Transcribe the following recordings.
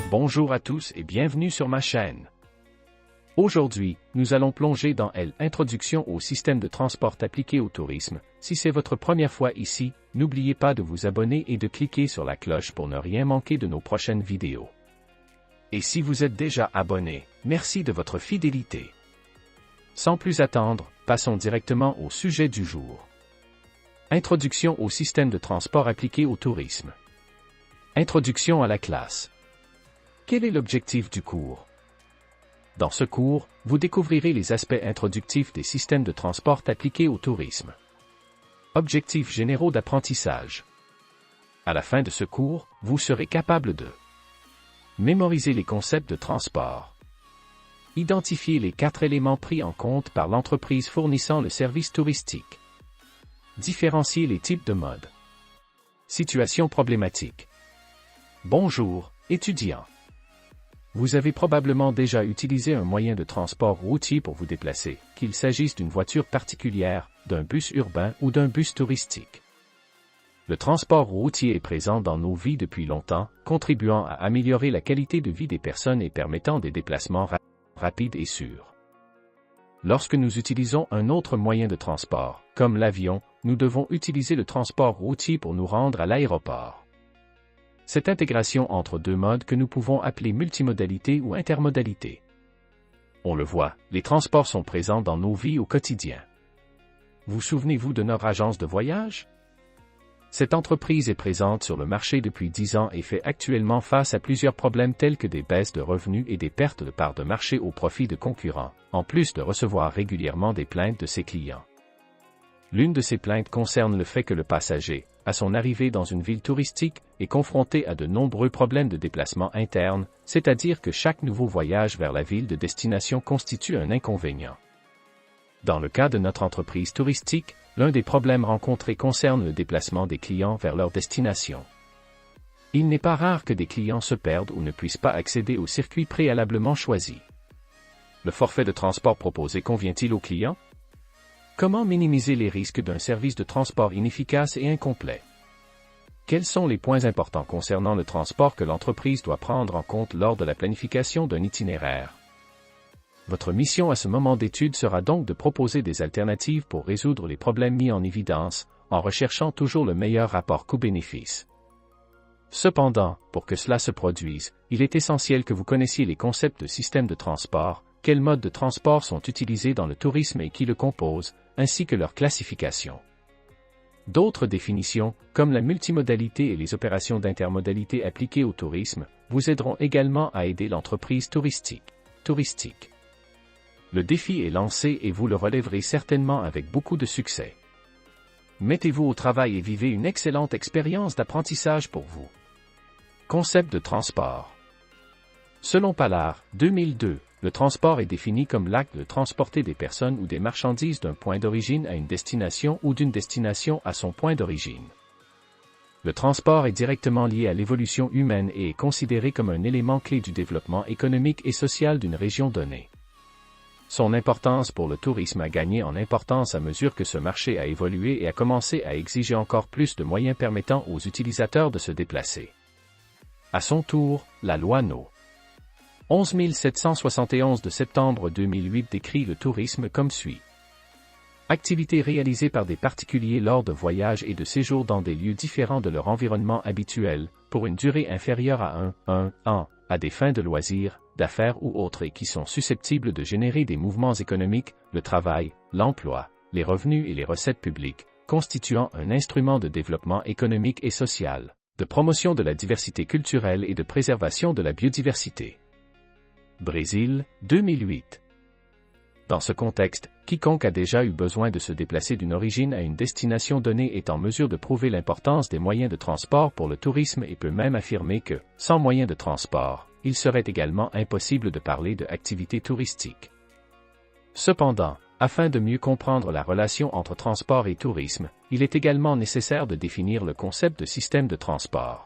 Bonjour à tous et bienvenue sur ma chaîne. Aujourd'hui, nous allons plonger dans l'introduction au système de transport appliqué au tourisme. Si c'est votre première fois ici, n'oubliez pas de vous abonner et de cliquer sur la cloche pour ne rien manquer de nos prochaines vidéos. Et si vous êtes déjà abonné, merci de votre fidélité. Sans plus attendre, passons directement au sujet du jour. Introduction au système de transport appliqué au tourisme. Introduction à la classe. Quel est l'objectif du cours? Dans ce cours, vous découvrirez les aspects introductifs des systèmes de transport appliqués au tourisme. Objectifs généraux d'apprentissage. À la fin de ce cours, vous serez capable de mémoriser les concepts de transport. Identifier les 4 éléments pris en compte par l'entreprise fournissant le service touristique. Différencier les types de modes. Situation problématique. Bonjour, étudiants. Vous avez probablement déjà utilisé un moyen de transport routier pour vous déplacer, qu'il s'agisse d'une voiture particulière, d'un bus urbain ou d'un bus touristique. Le transport routier est présent dans nos vies depuis longtemps, contribuant à améliorer la qualité de vie des personnes et permettant des déplacements rapides et sûrs. Lorsque nous utilisons un autre moyen de transport, comme l'avion, nous devons utiliser le transport routier pour nous rendre à l'aéroport. Cette intégration entre deux modes que nous pouvons appeler multimodalité ou intermodalité. On le voit, les transports sont présents dans nos vies au quotidien. Vous souvenez-vous de notre agence de voyage? Cette entreprise est présente sur le marché depuis 10 ans et fait actuellement face à plusieurs problèmes tels que des baisses de revenus et des pertes de parts de marché au profit de concurrents, en plus de recevoir régulièrement des plaintes de ses clients. L'une de ces plaintes concerne le fait que le passager, à son arrivée dans une ville touristique, est confronté à de nombreux problèmes de déplacement interne, c'est-à-dire que chaque nouveau voyage vers la ville de destination constitue un inconvénient. Dans le cas de notre entreprise touristique, l'un des problèmes rencontrés concerne le déplacement des clients vers leur destination. Il n'est pas rare que des clients se perdent ou ne puissent pas accéder au circuit préalablement choisi. Le forfait de transport proposé convient-il aux clients? Comment minimiser les risques d'un service de transport inefficace et incomplet? Quels sont les points importants concernant le transport que l'entreprise doit prendre en compte lors de la planification d'un itinéraire? Votre mission à ce moment d'étude sera donc de proposer des alternatives pour résoudre les problèmes mis en évidence, en recherchant toujours le meilleur rapport coût-bénéfice. Cependant, pour que cela se produise, il est essentiel que vous connaissiez les concepts de système de transport, quels modes de transport sont utilisés dans le tourisme et qui le composent, ainsi que leur classification. D'autres définitions, comme la multimodalité et les opérations d'intermodalité appliquées au tourisme, vous aideront également à aider l'entreprise touristique. Le défi est lancé et vous le relèverez certainement avec beaucoup de succès. Mettez-vous au travail et vivez une excellente expérience d'apprentissage pour vous. Concept de transport. Selon Pallard, 2002, le transport est défini comme l'acte de transporter des personnes ou des marchandises d'un point d'origine à une destination ou d'une destination à son point d'origine. Le transport est directement lié à l'évolution humaine et est considéré comme un élément clé du développement économique et social d'une région donnée. Son importance pour le tourisme a gagné en importance à mesure que ce marché a évolué et a commencé à exiger encore plus de moyens permettant aux utilisateurs de se déplacer. À son tour, la loi No. 11771 de septembre 2008 décrit le tourisme comme suit. Activités réalisées par des particuliers lors de voyages et de séjours dans des lieux différents de leur environnement habituel, pour une durée inférieure à un an, à des fins de loisirs, d'affaires ou autres et qui sont susceptibles de générer des mouvements économiques, le travail, l'emploi, les revenus et les recettes publiques, constituant un instrument de développement économique et social, de promotion de la diversité culturelle et de préservation de la biodiversité. Brésil, 2008. Dans ce contexte, quiconque a déjà eu besoin de se déplacer d'une origine à une destination donnée est en mesure de prouver l'importance des moyens de transport pour le tourisme et peut même affirmer que, sans moyens de transport, il serait également impossible de parler de activité touristique. Cependant, afin de mieux comprendre la relation entre transport et tourisme, il est également nécessaire de définir le concept de système de transport.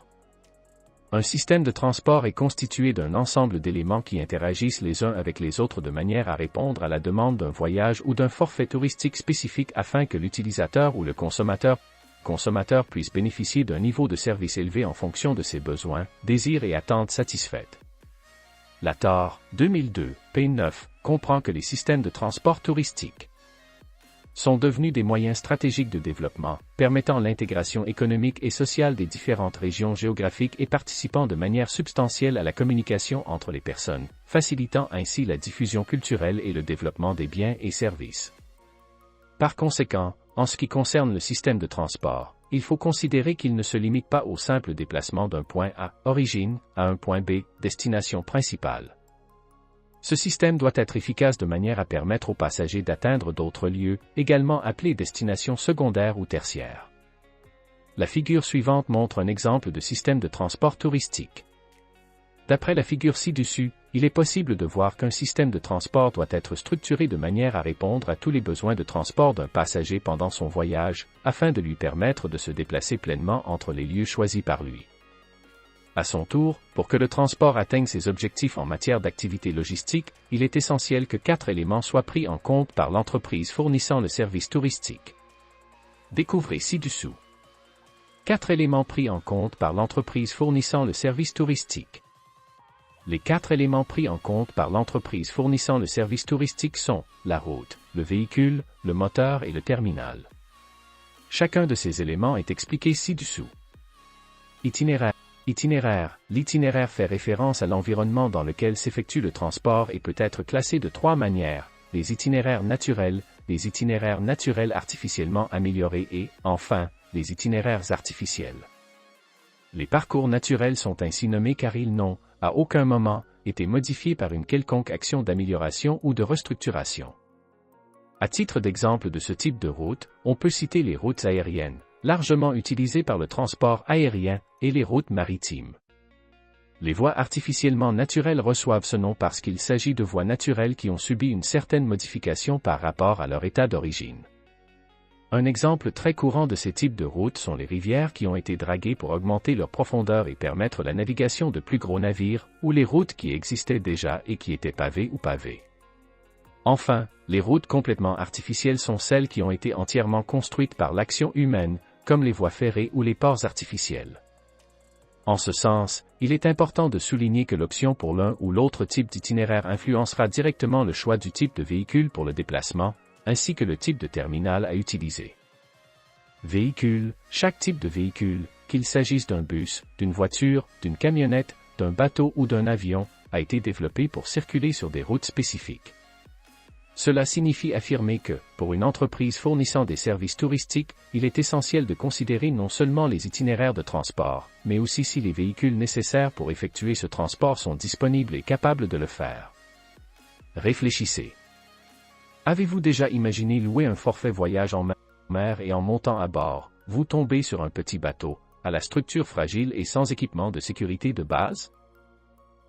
Un système de transport est constitué d'un ensemble d'éléments qui interagissent les uns avec les autres de manière à répondre à la demande d'un voyage ou d'un forfait touristique spécifique afin que l'utilisateur ou le consommateur puisse bénéficier d'un niveau de service élevé en fonction de ses besoins, désirs et attentes satisfaites. La TAR 2002, P9, comprend que les systèmes de transport touristique sont devenus des moyens stratégiques de développement, permettant l'intégration économique et sociale des différentes régions géographiques et participant de manière substantielle à la communication entre les personnes, facilitant ainsi la diffusion culturelle et le développement des biens et services. Par conséquent, en ce qui concerne le système de transport, il faut considérer qu'il ne se limite pas au simple déplacement d'un point A, origine, à un point B, destination principale. Ce système doit être efficace de manière à permettre aux passagers d'atteindre d'autres lieux, également appelés destinations secondaires ou tertiaires. La figure suivante montre un exemple de système de transport touristique. D'après la figure ci-dessus, il est possible de voir qu'un système de transport doit être structuré de manière à répondre à tous les besoins de transport d'un passager pendant son voyage, afin de lui permettre de se déplacer pleinement entre les lieux choisis par lui. À son tour, pour que le transport atteigne ses objectifs en matière d'activité logistique, il est essentiel que 4 éléments soient pris en compte par l'entreprise fournissant le service touristique. Découvrez ci-dessous. 4 éléments pris en compte par l'entreprise fournissant le service touristique. Les 4 éléments pris en compte par l'entreprise fournissant le service touristique sont la route, le véhicule, le moteur et le terminal. Chacun de ces éléments est expliqué ci-dessous. Itinéraire. L'itinéraire fait référence à l'environnement dans lequel s'effectue le transport et peut être classé de 3 manières, les itinéraires naturels artificiellement améliorés et, enfin, les itinéraires artificiels. Les parcours naturels sont ainsi nommés car ils n'ont, à aucun moment, été modifiés par une quelconque action d'amélioration ou de restructuration. À titre d'exemple de ce type de route, on peut citer les routes aériennes, largement utilisées par le transport aérien, et les routes maritimes. Les voies artificiellement naturelles reçoivent ce nom parce qu'il s'agit de voies naturelles qui ont subi une certaine modification par rapport à leur état d'origine. Un exemple très courant de ces types de routes sont les rivières qui ont été draguées pour augmenter leur profondeur et permettre la navigation de plus gros navires, ou les routes qui existaient déjà et qui étaient pavées ou pavées. Enfin, les routes complètement artificielles sont celles qui ont été entièrement construites par l'action humaine, comme les voies ferrées ou les ports artificiels. En ce sens, il est important de souligner que l'option pour l'un ou l'autre type d'itinéraire influencera directement le choix du type de véhicule pour le déplacement, ainsi que le type de terminal à utiliser. Véhicule. Chaque type de véhicule, qu'il s'agisse d'un bus, d'une voiture, d'une camionnette, d'un bateau ou d'un avion, a été développé pour circuler sur des routes spécifiques. Cela signifie affirmer que, pour une entreprise fournissant des services touristiques, il est essentiel de considérer non seulement les itinéraires de transport, mais aussi si les véhicules nécessaires pour effectuer ce transport sont disponibles et capables de le faire. Réfléchissez. Avez-vous déjà imaginé louer un forfait voyage en mer et en montant à bord, vous tombez sur un petit bateau, à la structure fragile et sans équipement de sécurité de base?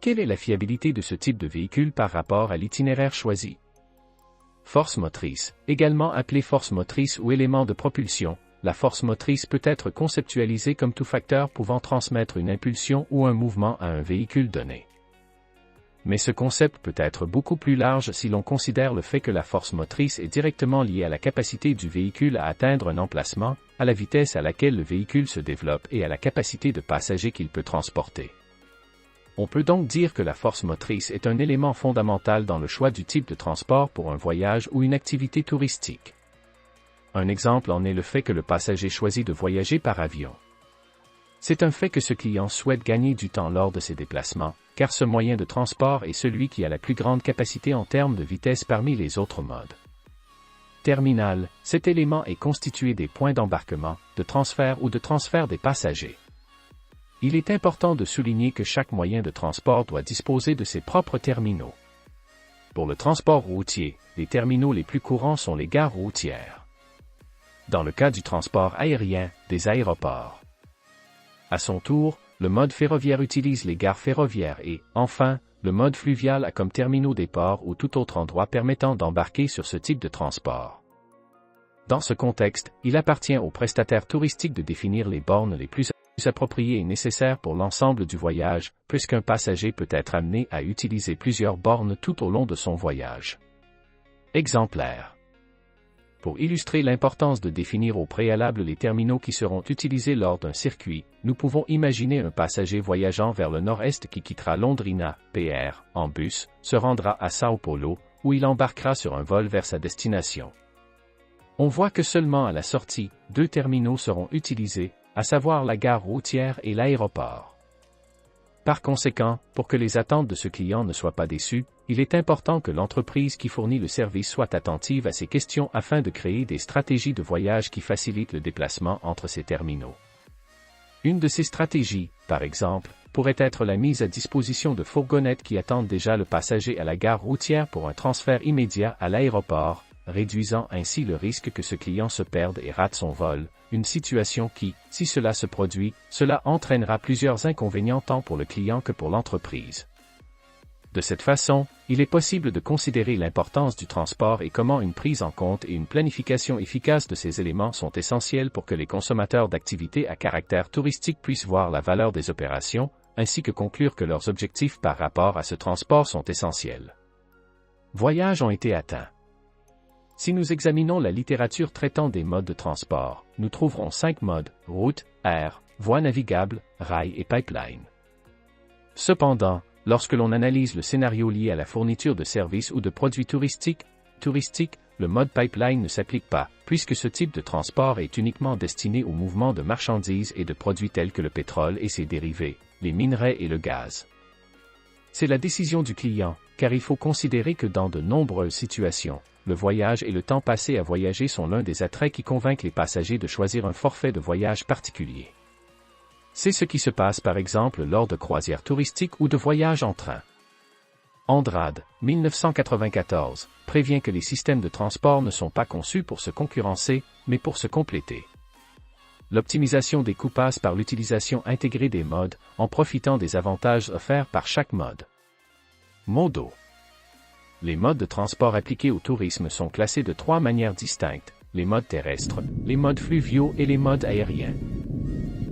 Quelle est la fiabilité de ce type de véhicule par rapport à l'itinéraire choisi? Force motrice, également appelée force motrice ou élément de propulsion, la force motrice peut être conceptualisée comme tout facteur pouvant transmettre une impulsion ou un mouvement à un véhicule donné. Mais ce concept peut être beaucoup plus large si l'on considère le fait que la force motrice est directement liée à la capacité du véhicule à atteindre un emplacement, à la vitesse à laquelle le véhicule se développe et à la capacité de passagers qu'il peut transporter. On peut donc dire que la force motrice est un élément fondamental dans le choix du type de transport pour un voyage ou une activité touristique. Un exemple en est le fait que le passager choisit de voyager par avion. C'est un fait que ce client souhaite gagner du temps lors de ses déplacements, car ce moyen de transport est celui qui a la plus grande capacité en termes de vitesse parmi les autres modes. Terminal, cet élément est constitué des points d'embarquement, de transfert ou de transfert des passagers. Il est important de souligner que chaque moyen de transport doit disposer de ses propres terminaux. Pour le transport routier, les terminaux les plus courants sont les gares routières. Dans le cas du transport aérien, des aéroports. À son tour, le mode ferroviaire utilise les gares ferroviaires et, enfin, le mode fluvial a comme terminaux des ports ou tout autre endroit permettant d'embarquer sur ce type de transport. Dans ce contexte, il appartient aux prestataires touristiques de définir les bornes les plus appropriées et nécessaires pour l'ensemble du voyage, puisqu'un passager peut être amené à utiliser plusieurs bornes tout au long de son voyage. Exemplaire. Pour illustrer l'importance de définir au préalable les terminaux qui seront utilisés lors d'un circuit, nous pouvons imaginer un passager voyageant vers le nord-est qui quittera Londrina, PR, en bus, se rendra à Sao Paulo, où il embarquera sur un vol vers sa destination. On voit que seulement à la sortie, 2 terminaux seront utilisés, à savoir la gare routière et l'aéroport. Par conséquent, pour que les attentes de ce client ne soient pas déçues, il est important que l'entreprise qui fournit le service soit attentive à ces questions afin de créer des stratégies de voyage qui facilitent le déplacement entre ces terminaux. Une de ces stratégies, par exemple, pourrait être la mise à disposition de fourgonnettes qui attendent déjà le passager à la gare routière pour un transfert immédiat à l'aéroport, réduisant ainsi le risque que ce client se perde et rate son vol, une situation qui, si cela se produit, cela entraînera plusieurs inconvénients tant pour le client que pour l'entreprise. De cette façon, il est possible de considérer l'importance du transport et comment une prise en compte et une planification efficace de ces éléments sont essentiels pour que les consommateurs d'activités à caractère touristique puissent voir la valeur des opérations, ainsi que conclure que leurs objectifs par rapport à ce transport sont essentiels. Voyages ont été atteints. Si nous examinons la littérature traitant des modes de transport, nous trouverons 5 modes: route, air, voie navigable, rail et pipeline. Cependant, lorsque l'on analyse le scénario lié à la fourniture de services ou de produits touristiques, le mode pipeline ne s'applique pas, puisque ce type de transport est uniquement destiné au mouvement de marchandises et de produits tels que le pétrole et ses dérivés, les minerais et le gaz. C'est la décision du client, car il faut considérer que dans de nombreuses situations, le voyage et le temps passé à voyager sont l'un des attraits qui convainquent les passagers de choisir un forfait de voyage particulier. C'est ce qui se passe par exemple lors de croisières touristiques ou de voyages en train. Andrade, 1994, prévient que les systèmes de transport ne sont pas conçus pour se concurrencer, mais pour se compléter. L'optimisation des coûts passe par l'utilisation intégrée des modes, en profitant des avantages offerts par chaque mode. Modo. Les modes de transport appliqués au tourisme sont classés de 3 manières distinctes: les modes terrestres, les modes fluviaux et les modes aériens.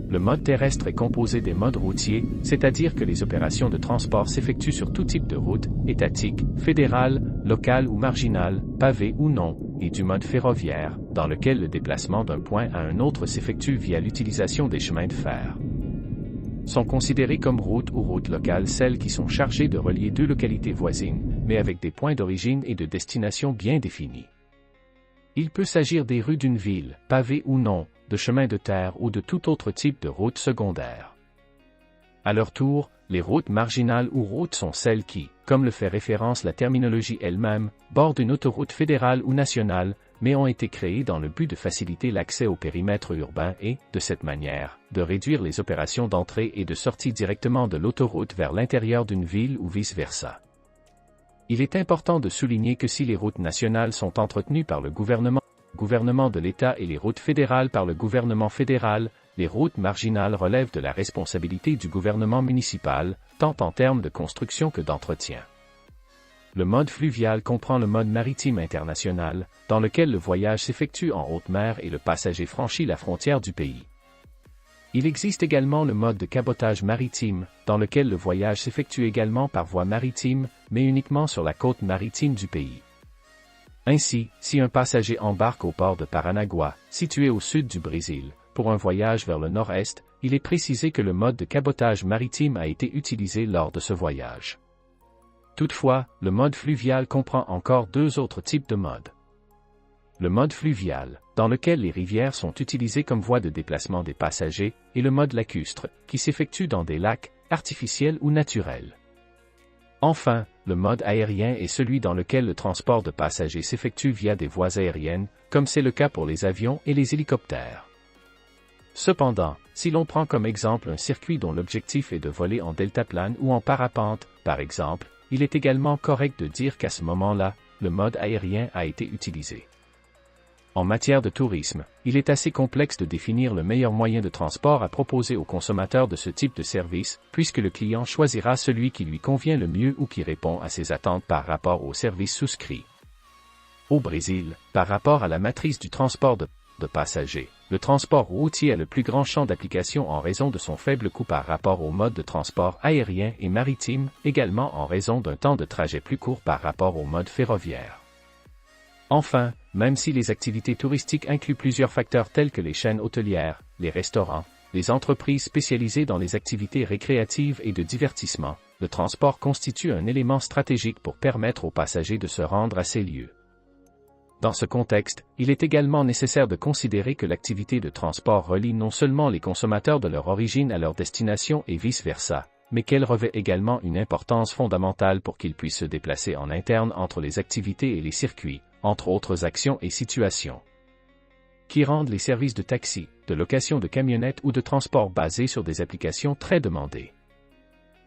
Le mode terrestre est composé des modes routiers, c'est-à-dire que les opérations de transport s'effectuent sur tout type de route, étatique, fédérale, locale ou marginale, pavée ou non, et du mode ferroviaire, dans lequel le déplacement d'un point à un autre s'effectue via l'utilisation des chemins de fer. Sont considérées comme routes ou routes locales celles qui sont chargées de relier 2 localités voisines, mais avec des points d'origine et de destination bien définis. Il peut s'agir des rues d'une ville, pavées ou non, de chemins de terre ou de tout autre type de route secondaire. À leur tour, les routes marginales ou routes sont celles qui, comme le fait référence la terminologie elle-même, bordent une autoroute fédérale ou nationale, mais ont été créées dans le but de faciliter l'accès au périmètre urbain et, de cette manière, de réduire les opérations d'entrée et de sortie directement de l'autoroute vers l'intérieur d'une ville ou vice-versa. Il est important de souligner que si les routes nationales sont entretenues par le gouvernement de l'État et les routes fédérales par le gouvernement fédéral, les routes marginales relèvent de la responsabilité du gouvernement municipal, tant en termes de construction que d'entretien. Le mode fluvial comprend le mode maritime international, dans lequel le voyage s'effectue en haute mer et le passager franchit la frontière du pays. Il existe également le mode de cabotage maritime, dans lequel le voyage s'effectue également par voie maritime, mais uniquement sur la côte maritime du pays. Ainsi, si un passager embarque au port de Paranagua, situé au sud du Brésil, pour un voyage vers le nord-est, il est précisé que le mode de cabotage maritime a été utilisé lors de ce voyage. Toutefois, le mode fluvial comprend encore 2 autres types de modes. Le mode fluvial, dans lequel les rivières sont utilisées comme voie de déplacement des passagers, et le mode lacustre, qui s'effectue dans des lacs, artificiels ou naturels. Enfin, le mode aérien est celui dans lequel le transport de passagers s'effectue via des voies aériennes, comme c'est le cas pour les avions et les hélicoptères. Cependant, si l'on prend comme exemple un circuit dont l'objectif est de voler en deltaplane ou en parapente, par exemple, il est également correct de dire qu'à ce moment-là, le mode aérien a été utilisé. En matière de tourisme, il est assez complexe de définir le meilleur moyen de transport à proposer aux consommateurs de ce type de service, puisque le client choisira celui qui lui convient le mieux ou qui répond à ses attentes par rapport au service souscrit. Au Brésil, par rapport à la matrice du transport de passagers, le transport routier a le plus grand champ d'application en raison de son faible coût par rapport au mode de transport aérien et maritime, également en raison d'un temps de trajet plus court par rapport au mode ferroviaire. Enfin, même si les activités touristiques incluent plusieurs facteurs tels que les chaînes hôtelières, les restaurants, les entreprises spécialisées dans les activités récréatives et de divertissement, le transport constitue un élément stratégique pour permettre aux passagers de se rendre à ces lieux. Dans ce contexte, il est également nécessaire de considérer que l'activité de transport relie non seulement les consommateurs de leur origine à leur destination et vice-versa, mais qu'elle revêt également une importance fondamentale pour qu'ils puissent se déplacer en interne entre les activités et les circuits, entre autres actions et situations, qui rendent les services de taxi, de location de camionnettes ou de transport basés sur des applications très demandées.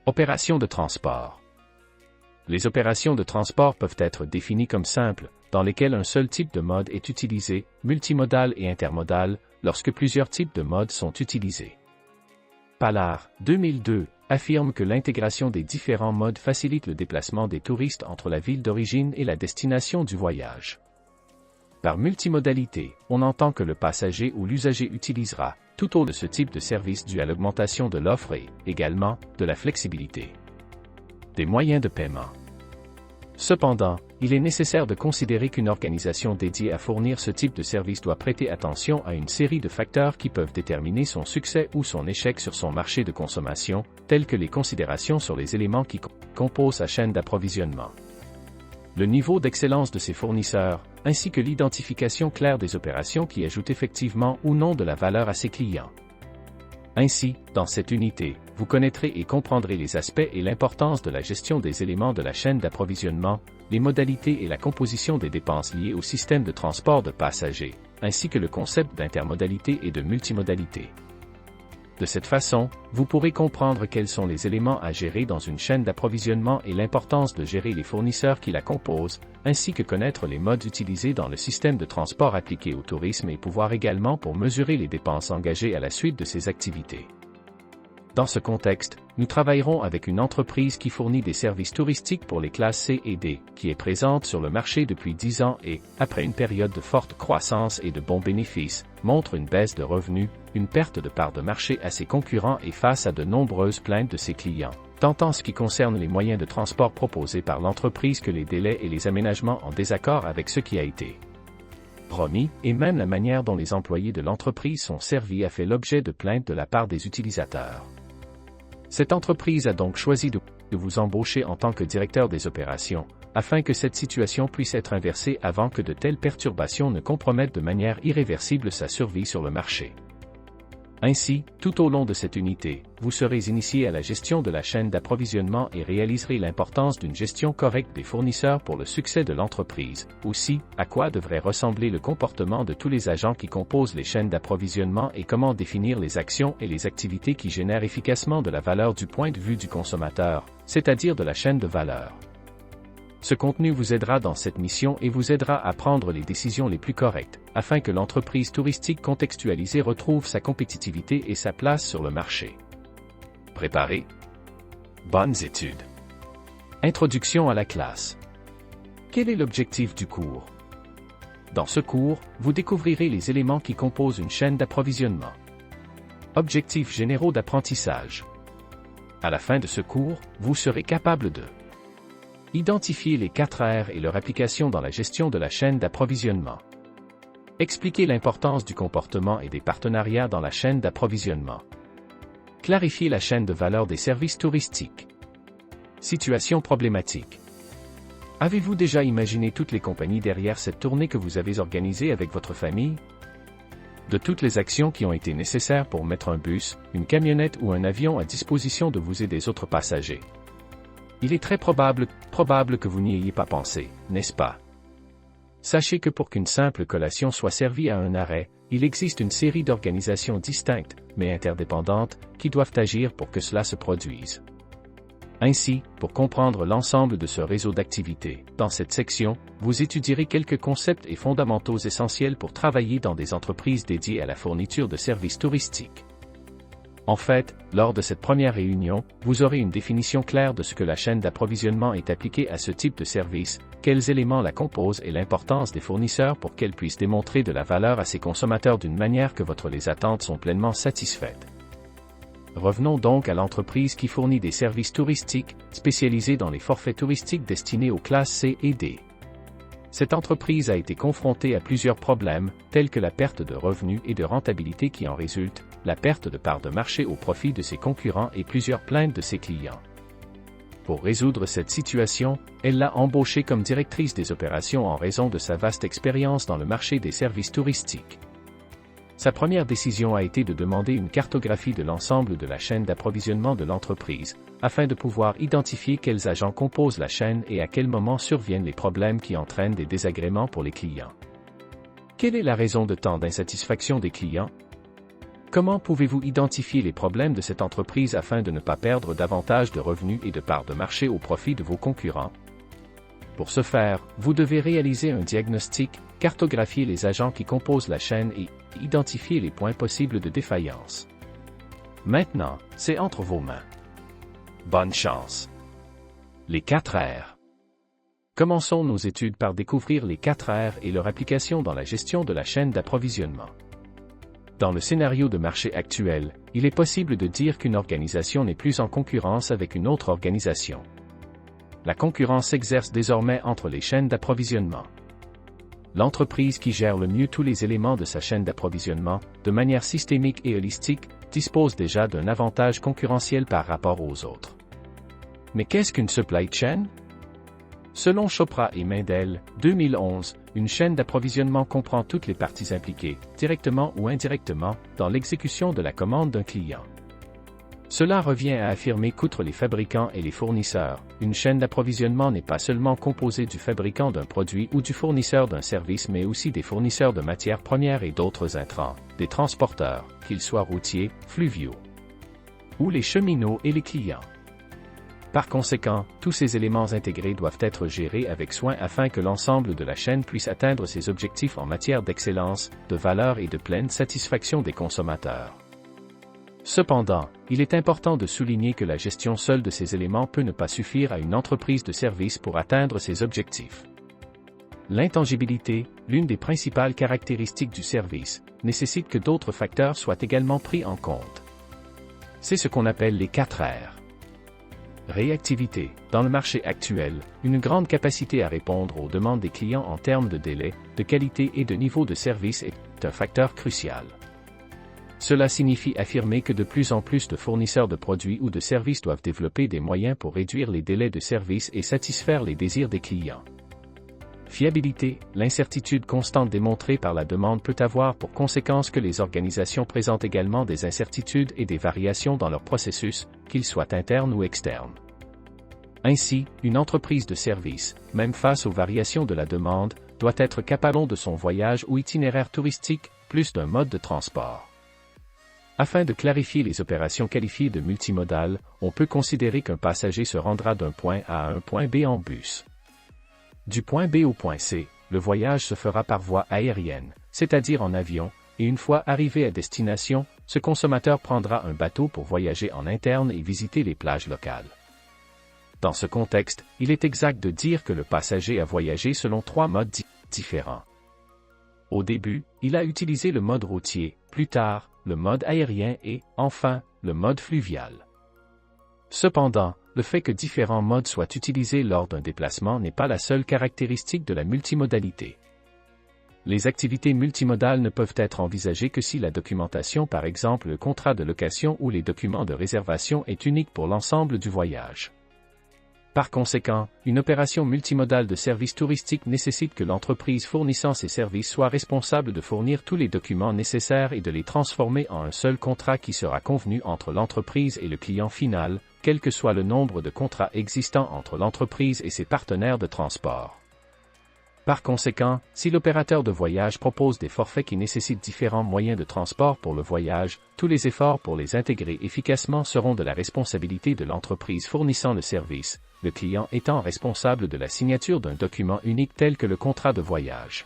Opérations de transport. Les opérations de transport peuvent être définies comme simples, dans lesquelles un seul type de mode est utilisé, multimodal et intermodal, lorsque plusieurs types de modes sont utilisés. Pallard, 2002, affirme que l'intégration des différents modes facilite le déplacement des touristes entre la ville d'origine et la destination du voyage. Par multimodalité, on entend que le passager ou l'usager utilisera, tout au long de ce type de service dû à l'augmentation de l'offre et, également, de la flexibilité des moyens de paiement. Cependant, il est nécessaire de considérer qu'une organisation dédiée à fournir ce type de service doit prêter attention à une série de facteurs qui peuvent déterminer son succès ou son échec sur son marché de consommation, tels que les considérations sur les éléments qui composent sa chaîne d'approvisionnement, le niveau d'excellence de ses fournisseurs, ainsi que l'identification claire des opérations qui ajoutent effectivement ou non de la valeur à ses clients. Ainsi, dans cette unité, vous connaîtrez et comprendrez les aspects et l'importance de la gestion des éléments de la chaîne d'approvisionnement, les modalités et la composition des dépenses liées au système de transport de passagers, ainsi que le concept d'intermodalité et de multimodalité. De cette façon, vous pourrez comprendre quels sont les éléments à gérer dans une chaîne d'approvisionnement et l'importance de gérer les fournisseurs qui la composent, ainsi que connaître les modes utilisés dans le système de transport appliqué au tourisme et pouvoir également pour mesurer les dépenses engagées à la suite de ces activités. Dans ce contexte, nous travaillerons avec une entreprise qui fournit des services touristiques pour les classes C et D, qui est présente sur le marché depuis 10 ans et, après une période de forte croissance et de bons bénéfices, montre une baisse de revenus, une perte de part de marché à ses concurrents et face à de nombreuses plaintes de ses clients, tant en ce qui concerne les moyens de transport proposés par l'entreprise que les délais et les aménagements en désaccord avec ce qui a été promis, et même la manière dont les employés de l'entreprise sont servis a fait l'objet de plaintes de la part des utilisateurs. Cette entreprise a donc choisi de vous embaucher en tant que directeur des opérations, afin que cette situation puisse être inversée avant que de telles perturbations ne compromettent de manière irréversible sa survie sur le marché. Ainsi, tout au long de cette unité, vous serez initié à la gestion de la chaîne d'approvisionnement et réaliserez l'importance d'une gestion correcte des fournisseurs pour le succès de l'entreprise. Aussi, à quoi devrait ressembler le comportement de tous les agents qui composent les chaînes d'approvisionnement et comment définir les actions et les activités qui génèrent efficacement de la valeur du point de vue du consommateur, c'est-à-dire de la chaîne de valeur. Ce contenu vous aidera dans cette mission et vous aidera à prendre les décisions les plus correctes, afin que l'entreprise touristique contextualisée retrouve sa compétitivité et sa place sur le marché. Préparé? Bonnes études. Introduction à la classe. Quel est l'objectif du cours? Dans ce cours, vous découvrirez les éléments qui composent une chaîne d'approvisionnement. Objectifs généraux d'apprentissage. À la fin de ce cours, vous serez capable de identifier les 4 R et leur application dans la gestion de la chaîne d'approvisionnement. Expliquer l'importance du comportement et des partenariats dans la chaîne d'approvisionnement. Clarifier la chaîne de valeur des services touristiques. Situation problématique. Avez-vous déjà imaginé toutes les compagnies derrière cette tournée que vous avez organisée avec votre famille? De toutes les actions qui ont été nécessaires pour mettre un bus, une camionnette ou un avion à disposition de vous et des autres passagers. Il est très probable que vous n'y ayez pas pensé, n'est-ce pas? Sachez que pour qu'une simple collation soit servie à un arrêt, il existe une série d'organisations distinctes, mais interdépendantes, qui doivent agir pour que cela se produise. Ainsi, pour comprendre l'ensemble de ce réseau d'activités, dans cette section, vous étudierez quelques concepts et fondamentaux essentiels pour travailler dans des entreprises dédiées à la fourniture de services touristiques. En fait, lors de cette première réunion, vous aurez une définition claire de ce que la chaîne d'approvisionnement est appliquée à ce type de service, quels éléments la composent et l'importance des fournisseurs pour qu'elle puisse démontrer de la valeur à ses consommateurs d'une manière que les attentes sont pleinement satisfaites. Revenons donc à l'entreprise qui fournit des services touristiques, spécialisés dans les forfaits touristiques destinés aux classes C et D. Cette entreprise a été confrontée à plusieurs problèmes, tels que la perte de revenus et de rentabilité qui en résulte, la perte de parts de marché au profit de ses concurrents et plusieurs plaintes de ses clients. Pour résoudre cette situation, elle l'a embauchée comme directrice des opérations en raison de sa vaste expérience dans le marché des services touristiques. Sa première décision a été de demander une cartographie de l'ensemble de la chaîne d'approvisionnement de l'entreprise, afin de pouvoir identifier quels agents composent la chaîne et à quel moment surviennent les problèmes qui entraînent des désagréments pour les clients. Quelle est la raison de tant d'insatisfaction des clients? Comment pouvez-vous identifier les problèmes de cette entreprise afin de ne pas perdre davantage de revenus et de parts de marché au profit de vos concurrents? Pour ce faire, vous devez réaliser un diagnostic, cartographier les agents qui composent la chaîne et identifier les points possibles de défaillance. Maintenant, c'est entre vos mains. Bonne chance! Les 4 R. Commençons nos études par découvrir les 4 R et leur application dans la gestion de la chaîne d'approvisionnement. Dans le scénario de marché actuel, il est possible de dire qu'une organisation n'est plus en concurrence avec une autre organisation. La concurrence s'exerce désormais entre les chaînes d'approvisionnement. L'entreprise qui gère le mieux tous les éléments de sa chaîne d'approvisionnement, de manière systémique et holistique, dispose déjà d'un avantage concurrentiel par rapport aux autres. Mais qu'est-ce qu'une supply chain? Selon Chopra et Mindel, 2011, une chaîne d'approvisionnement comprend toutes les parties impliquées, directement ou indirectement, dans l'exécution de la commande d'un client. Cela revient à affirmer qu'outre les fabricants et les fournisseurs, une chaîne d'approvisionnement n'est pas seulement composée du fabricant d'un produit ou du fournisseur d'un service mais aussi des fournisseurs de matières premières et d'autres intrants, des transporteurs, qu'ils soient routiers, fluviaux, ou les cheminots et les clients. Par conséquent, tous ces éléments intégrés doivent être gérés avec soin afin que l'ensemble de la chaîne puisse atteindre ses objectifs en matière d'excellence, de valeur et de pleine satisfaction des consommateurs. Cependant, il est important de souligner que la gestion seule de ces éléments peut ne pas suffire à une entreprise de service pour atteindre ses objectifs. L'intangibilité, l'une des principales caractéristiques du service, nécessite que d'autres facteurs soient également pris en compte. C'est ce qu'on appelle les 4 R. Réactivité. Dans le marché actuel, une grande capacité à répondre aux demandes des clients en termes de délai, de qualité et de niveau de service est un facteur crucial. Cela signifie affirmer que de plus en plus de fournisseurs de produits ou de services doivent développer des moyens pour réduire les délais de service et satisfaire les désirs des clients. Fiabilité. L'incertitude constante démontrée par la demande peut avoir pour conséquence que les organisations présentent également des incertitudes et des variations dans leur processus, qu'ils soient internes ou externes. Ainsi, une entreprise de service, même face aux variations de la demande, doit être capable de son voyage ou itinéraire touristique, plus d'un mode de transport. Afin de clarifier les opérations qualifiées de multimodales, on peut considérer qu'un passager se rendra d'un point A à un point B en bus. Du point B au point C, le voyage se fera par voie aérienne, c'est-à-dire en avion, et une fois arrivé à destination, ce consommateur prendra un bateau pour voyager en interne et visiter les plages locales. Dans ce contexte, il est exact de dire que le passager a voyagé selon 3 modes différents. Au début, il a utilisé le mode routier, plus tard, le mode aérien et, enfin, le mode fluvial. Cependant, le fait que différents modes soient utilisés lors d'un déplacement n'est pas la seule caractéristique de la multimodalité. Les activités multimodales ne peuvent être envisagées que si la documentation, par exemple le contrat de location ou les documents de réservation, est unique pour l'ensemble du voyage. Par conséquent, une opération multimodale de services touristiques nécessite que l'entreprise fournissant ces services soit responsable de fournir tous les documents nécessaires et de les transformer en un seul contrat qui sera convenu entre l'entreprise et le client final, quel que soit le nombre de contrats existants entre l'entreprise et ses partenaires de transport. Par conséquent, si l'opérateur de voyage propose des forfaits qui nécessitent différents moyens de transport pour le voyage, tous les efforts pour les intégrer efficacement seront de la responsabilité de l'entreprise fournissant le service, le client étant responsable de la signature d'un document unique tel que le contrat de voyage.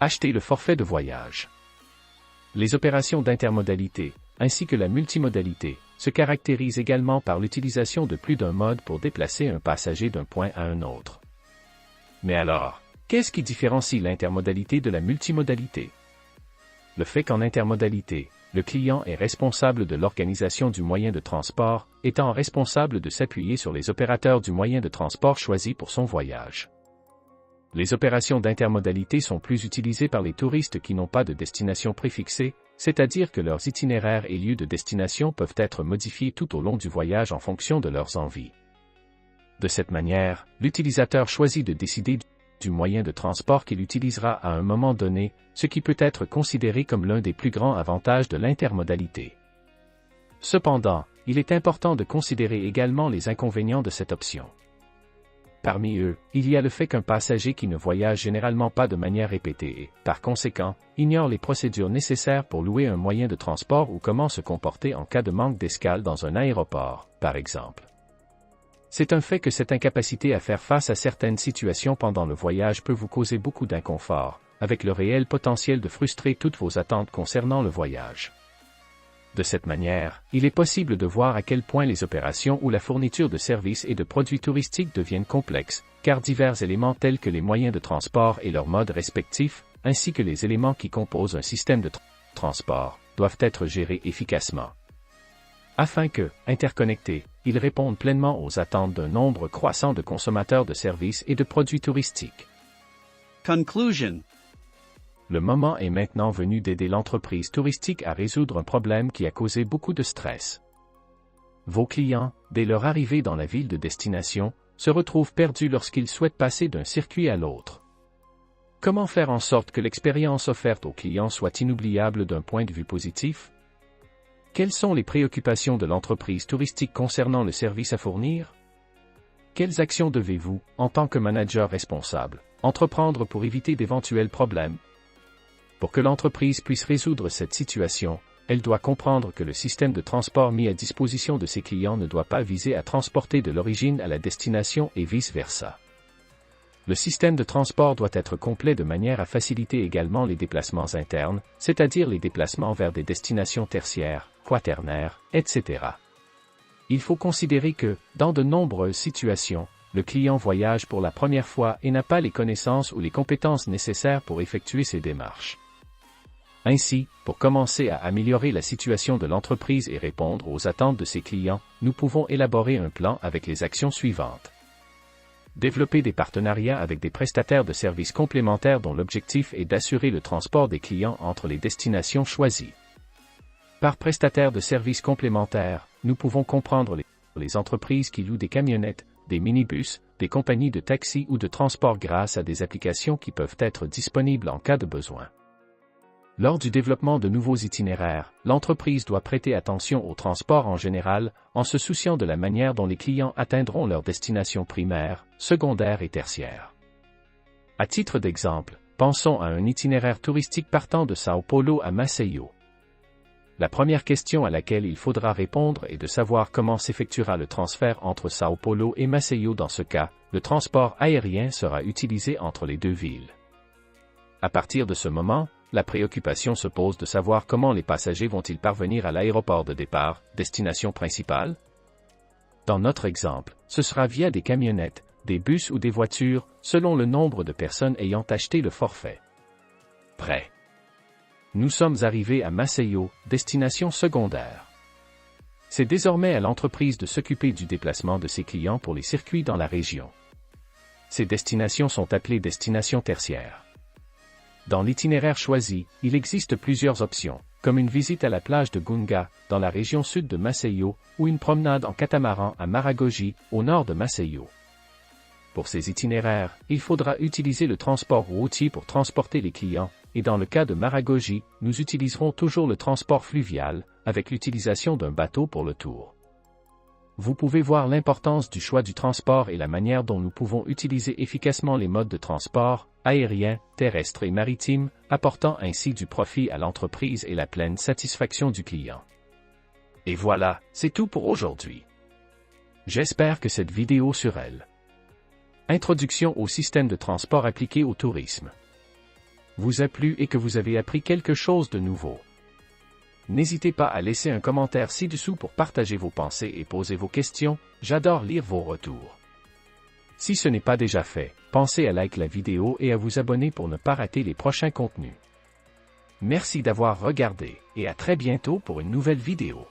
Acheter le forfait de voyage. Les opérations d'intermodalité, ainsi que la multimodalité, se caractérisent également par l'utilisation de plus d'un mode pour déplacer un passager d'un point à un autre. Mais alors, qu'est-ce qui différencie l'intermodalité de la multimodalité? Le fait qu'en intermodalité, le client est responsable de l'organisation du moyen de transport, étant responsable de s'appuyer sur les opérateurs du moyen de transport choisi pour son voyage. Les opérations d'intermodalité sont plus utilisées par les touristes qui n'ont pas de destination préfixée, c'est-à-dire que leurs itinéraires et lieux de destination peuvent être modifiés tout au long du voyage en fonction de leurs envies. De cette manière, l'utilisateur choisit de décider du moyen de transport qu'il utilisera à un moment donné, ce qui peut être considéré comme l'un des plus grands avantages de l'intermodalité. Cependant, il est important de considérer également les inconvénients de cette option. Parmi eux, il y a le fait qu'un passager qui ne voyage généralement pas de manière répétée et, par conséquent, ignore les procédures nécessaires pour louer un moyen de transport ou comment se comporter en cas de manque d'escale dans un aéroport, par exemple. C'est un fait que cette incapacité à faire face à certaines situations pendant le voyage peut vous causer beaucoup d'inconfort, avec le réel potentiel de frustrer toutes vos attentes concernant le voyage. De cette manière, il est possible de voir à quel point les opérations ou la fourniture de services et de produits touristiques deviennent complexes, car divers éléments tels que les moyens de transport et leurs modes respectifs, ainsi que les éléments qui composent un système de transport, doivent être gérés efficacement. Afin que, interconnectés, ils répondent pleinement aux attentes d'un nombre croissant de consommateurs de services et de produits touristiques. Conclusion. Le moment est maintenant venu d'aider l'entreprise touristique à résoudre un problème qui a causé beaucoup de stress. Vos clients, dès leur arrivée dans la ville de destination, se retrouvent perdus lorsqu'ils souhaitent passer d'un circuit à l'autre. Comment faire en sorte que l'expérience offerte aux clients soit inoubliable d'un point de vue positif? Quelles sont les préoccupations de l'entreprise touristique concernant le service à fournir? Quelles actions devez-vous, en tant que manager responsable, entreprendre pour éviter d'éventuels problèmes? Pour que l'entreprise puisse résoudre cette situation, elle doit comprendre que le système de transport mis à disposition de ses clients ne doit pas viser à transporter de l'origine à la destination et vice-versa. Le système de transport doit être complet de manière à faciliter également les déplacements internes, c'est-à-dire les déplacements vers des destinations tertiaires, quaternaires, etc. Il faut considérer que, dans de nombreuses situations, le client voyage pour la première fois et n'a pas les connaissances ou les compétences nécessaires pour effectuer ces démarches. Ainsi, pour commencer à améliorer la situation de l'entreprise et répondre aux attentes de ses clients, nous pouvons élaborer un plan avec les actions suivantes. Développer des partenariats avec des prestataires de services complémentaires dont l'objectif est d'assurer le transport des clients entre les destinations choisies. Par prestataires de services complémentaires, nous pouvons comprendre les entreprises qui louent des camionnettes, des minibus, des compagnies de taxi ou de transport grâce à des applications qui peuvent être disponibles en cas de besoin. Lors du développement de nouveaux itinéraires, l'entreprise doit prêter attention au transport en général, en se souciant de la manière dont les clients atteindront leur destination primaire, secondaire et tertiaire. À titre d'exemple, pensons à un itinéraire touristique partant de Sao Paulo à Maceió. La première question à laquelle il faudra répondre est de savoir comment s'effectuera le transfert entre Sao Paulo et Maceió. Dans ce cas, le transport aérien sera utilisé entre les deux villes. À partir de ce moment, la préoccupation se pose de savoir comment les passagers vont-ils parvenir à l'aéroport de départ, destination principale? Dans notre exemple, ce sera via des camionnettes, des bus ou des voitures, selon le nombre de personnes ayant acheté le forfait. Prêt. Nous sommes arrivés à Maceió, destination secondaire. C'est désormais à l'entreprise de s'occuper du déplacement de ses clients pour les circuits dans la région. Ces destinations sont appelées destinations tertiaires. Dans l'itinéraire choisi, il existe plusieurs options, comme une visite à la plage de Gunga, dans la région sud de Maceió, ou une promenade en catamaran à Maragogi, au nord de Maceió. Pour ces itinéraires, il faudra utiliser le transport routier pour transporter les clients, et dans le cas de Maragogi, nous utiliserons toujours le transport fluvial, avec l'utilisation d'un bateau pour le tour. Vous pouvez voir l'importance du choix du transport et la manière dont nous pouvons utiliser efficacement les modes de transport, aérien, terrestre et maritime, apportant ainsi du profit à l'entreprise et la pleine satisfaction du client. Et voilà, c'est tout pour aujourd'hui. J'espère que cette vidéo sur Introduction au système de transport appliqué au tourisme vous a plu et que vous avez appris quelque chose de nouveau. N'hésitez pas à laisser un commentaire ci-dessous pour partager vos pensées et poser vos questions, j'adore lire vos retours. Si ce n'est pas déjà fait, pensez à liker la vidéo et à vous abonner pour ne pas rater les prochains contenus. Merci d'avoir regardé, et à très bientôt pour une nouvelle vidéo.